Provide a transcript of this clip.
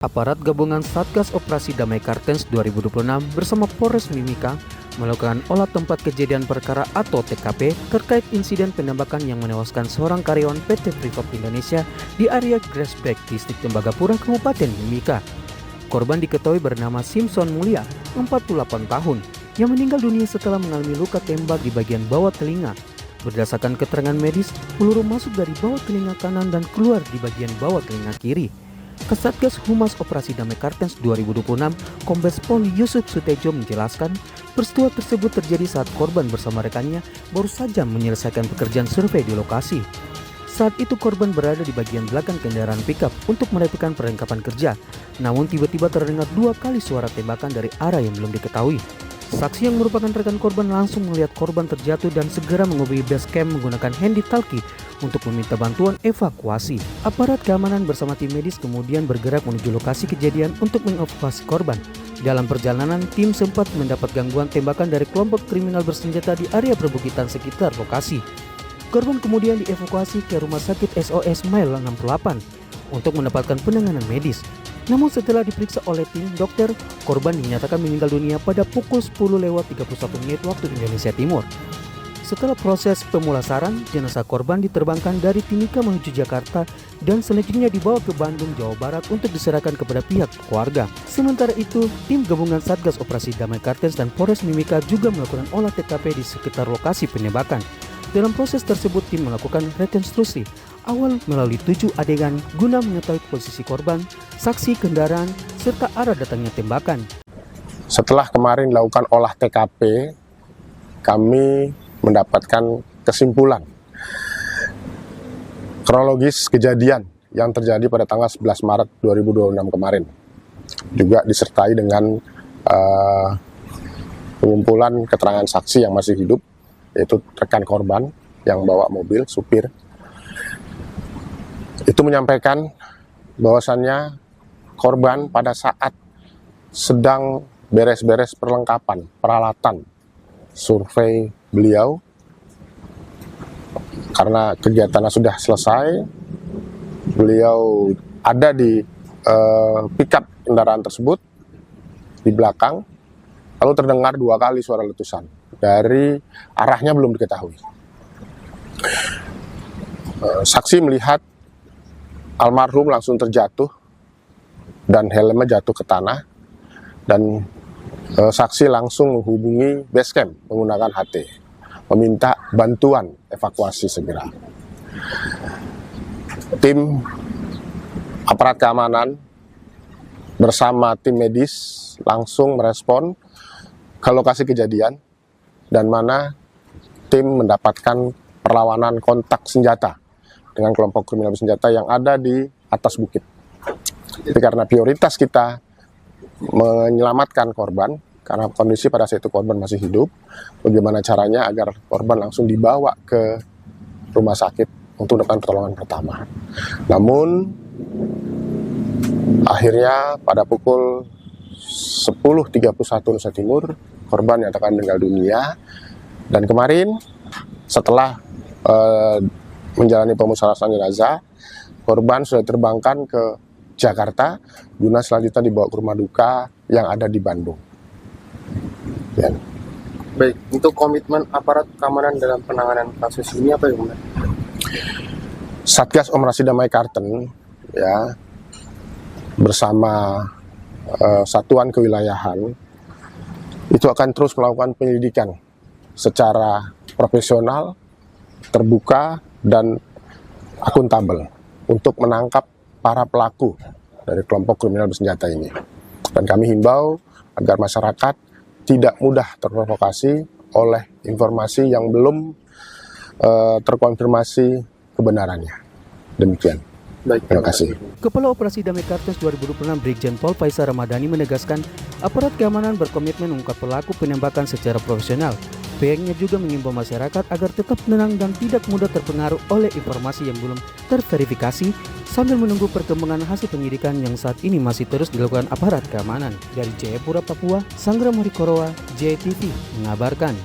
Aparat gabungan Satgas Operasi Damai Kartens 2026 bersama Polres Mimika melakukan olah tempat kejadian perkara atau TKP terkait insiden penembakan yang menewaskan seorang karyawan PT Freeport Indonesia di area Grassberg, Distrik Tembagapura, Kabupaten Mimika. Korban diketahui bernama Simpson Mulia, 48 tahun, yang meninggal dunia setelah mengalami luka tembak di bagian bawah telinga. Berdasarkan keterangan medis, peluru masuk dari bawah telinga kanan dan keluar di bagian bawah telinga kiri. Kasatgas Humas Operasi Damai Kartens 2026, Kombes Pol Yusuf Sutejo menjelaskan, peristiwa tersebut terjadi saat korban bersama rekannya baru saja menyelesaikan pekerjaan survei di lokasi. Saat itu korban berada di bagian belakang kendaraan pickup untuk merapikan perlengkapan kerja, namun tiba-tiba terdengar 2 kali suara tembakan dari arah yang belum diketahui. Saksi yang merupakan rekan korban langsung melihat korban terjatuh dan segera menghubungi base camp menggunakan handi talkie untuk meminta bantuan evakuasi. Aparat keamanan bersama tim medis kemudian bergerak menuju lokasi kejadian untuk mengevakuasi korban. Dalam perjalanan, tim sempat mendapat gangguan tembakan dari kelompok kriminal bersenjata di area perbukitan sekitar lokasi. Korban kemudian dievakuasi ke Rumah Sakit SOS Mile 68 untuk mendapatkan penanganan medis. Namun setelah diperiksa oleh tim dokter, korban dinyatakan meninggal dunia pada pukul 10.31 waktu Indonesia Timur. Setelah proses pemulasaran, jenazah korban diterbangkan dari Timika menuju Jakarta dan selanjutnya dibawa ke Bandung, Jawa Barat untuk diserahkan kepada pihak keluarga. Sementara itu, tim gabungan Satgas Operasi Damai Kartens dan Polres Mimika juga melakukan olah TKP di sekitar lokasi penembakan. Dalam proses tersebut, tim melakukan rekonstruksi awal melalui 7 adegan guna mengetahui posisi korban, saksi kendaraan, serta arah datangnya tembakan. Setelah kemarin lakukan olah TKP, kami mendapatkan kesimpulan kronologis kejadian yang terjadi pada tanggal 11 Maret 2026 kemarin. Juga disertai dengan pengumpulan keterangan saksi yang masih hidup, yaitu rekan korban yang bawa mobil, supir. Itu menyampaikan bahwasannya korban pada saat sedang beres-beres perlengkapan, peralatan survei beliau, karena kegiatannya sudah selesai, beliau ada di pickup kendaraan tersebut di belakang, lalu terdengar 2 kali suara letusan dari arahnya belum diketahui. Saksi melihat almarhum langsung terjatuh dan helmnya jatuh ke tanah, dan saksi langsung menghubungi base camp menggunakan HT, meminta bantuan evakuasi segera. Tim aparat keamanan bersama tim medis langsung merespon ke lokasi kejadian, dan mana tim mendapatkan perlawanan kontak senjata dengan kelompok kriminal bersenjata yang ada di atas bukit. Jadi karena prioritas kita menyelamatkan korban, karena kondisi pada saat itu korban masih hidup, bagaimana caranya agar korban langsung dibawa ke rumah sakit untuk mendapatkan pertolongan pertama. Namun akhirnya pada pukul 10.31 Indonesia Timur, korban nyatakan meninggal dunia. Dan kemarin setelah menjalani pemusyawaratan jenazah, korban sudah diterbangkan ke Jakarta guna selanjutnya dibawa ke rumah duka yang ada di Bandung. Ya. Baik, untuk komitmen aparat keamanan dalam penanganan kasus ini apa ya, Bang? Satgas Operasi Damai Kartens ya bersama satuan kewilayahan itu akan terus melakukan penyelidikan secara profesional, terbuka, dan akuntabel untuk menangkap para pelaku dari kelompok kriminal bersenjata ini. Dan kami himbau agar masyarakat tidak mudah terprovokasi oleh informasi yang belum terkonfirmasi kebenarannya. Demikian. Baik, terima kasih. Kepala Operasi Damai Kartens 2026 Brigjen Pol Faisal Ramadhani menegaskan aparat keamanan berkomitmen mengungkap pelaku penembakan secara profesional. Pihaknya juga mengimbau masyarakat agar tetap tenang dan tidak mudah terpengaruh oleh informasi yang belum terverifikasi sambil menunggu perkembangan hasil penyidikan yang saat ini masih terus dilakukan aparat keamanan. Dari Jayapura, Papua, Sanggra Morikorowa, JTV mengabarkan.